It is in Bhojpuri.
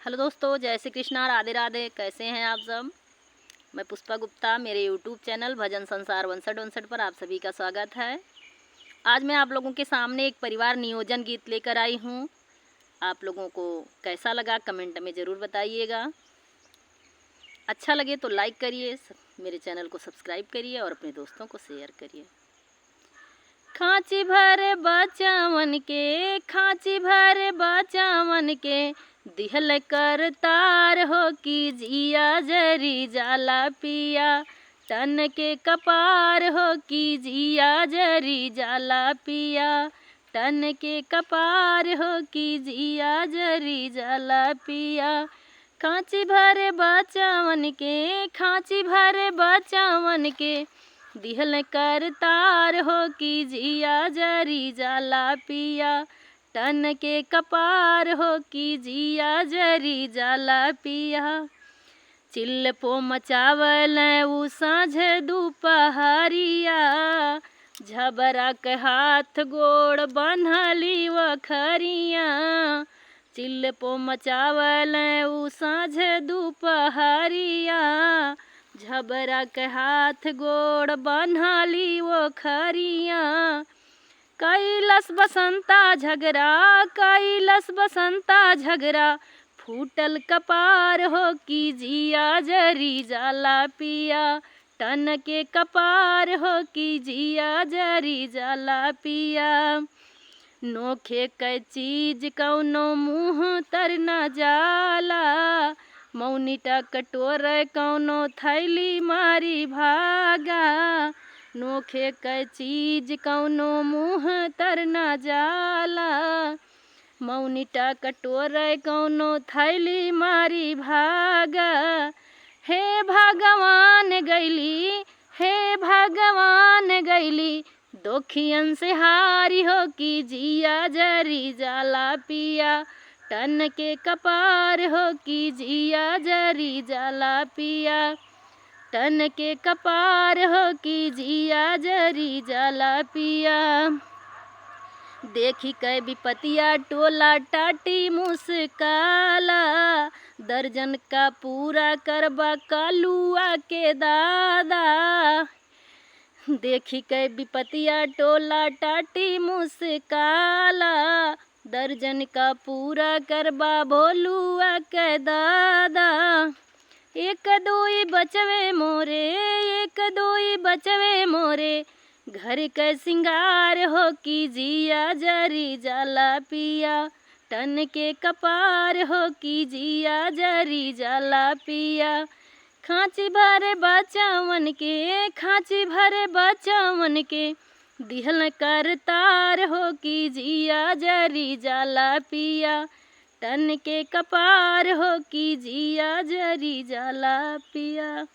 हेलो दोस्तों, जय श्री कृष्णा, राधे राधे। कैसे हैं आप सब? मैं पुष्पा गुप्ता, मेरे यूट्यूब चैनल भजन संसार 61 पर आप सभी का स्वागत है। आज मैं आप लोगों के सामने एक परिवार नियोजन गीत लेकर आई हूँ। आप लोगों को कैसा लगा कमेंट में ज़रूर बताइएगा। अच्छा लगे तो लाइक करिए, मेरे चैनल को सब्सक्राइब करिए और अपने दोस्तों को शेयर करिए। खांची भर बचावन के, खांची भर बचावन के, दिहल कर तार हो की जिया जरी जाला पिया। तन के कपार हो की जिया जरी जाला पिया। तन के कपार हो की जिया जरी जाला पिया। खांची भर बचावन के, खांची भर बचावन के, दिहल कर तार हो की जिया जरी जाला पिया। तन के कपार हो की जिया जरी जाला पिया। चिल्ल पो मचावल उ साँझ दुपहरिया, झबरा के हाथ गोड़ बन्हली वखरिया। चिल्ल पो मचावल उ साँझ दुपहरिया, झबरा के हाथ गोड़ बन्हली वखरिया। कैलस बसंता झगड़ा, कैलस बसंता झगड़ा, फूटल कपार हो की जिया जरी जाला पिया। तन के कपार हो की जिया जरी जाला पिया। नोखे कै चीज कौनो मुँह तर न जाला, मौनीटा कटोर कौनो थैली मारी भागा। नोखे कै चीज कौनो मुँह तर न जाला, मौनीटा कटोर कौनो थैली मारी भागा। हे भगवान गैली, हे भगवान गैली, दोखियन से हारी हो की जिया जरी जाला पिया। तन के कपार हो की जिया जरी जाला पिया। तन के कपार हो की जिया जरी जाला पिया। देखी कै विपतिया टोला टाटी मुस्काला, दर्जन का पूरा करबा कालुआ के दादा। देखी कै विपतिया टोला टाटी मुस्काला, दर्जन का पूरा करबा भोलुआ के दादा। एक दोई बचवे मोरे, एक दोई बचवे मोरे, घर के सिंगार हो की जिया जरी जाला पिया। तन के कपार हो की जिया जरी जाला पिया। खांची भरे बचावन के, खांची भरे बचावन के, दिहल कर तार हो की जिया जरी जाला पिया। तन के कपार हो की जिया जरी जाला पिया।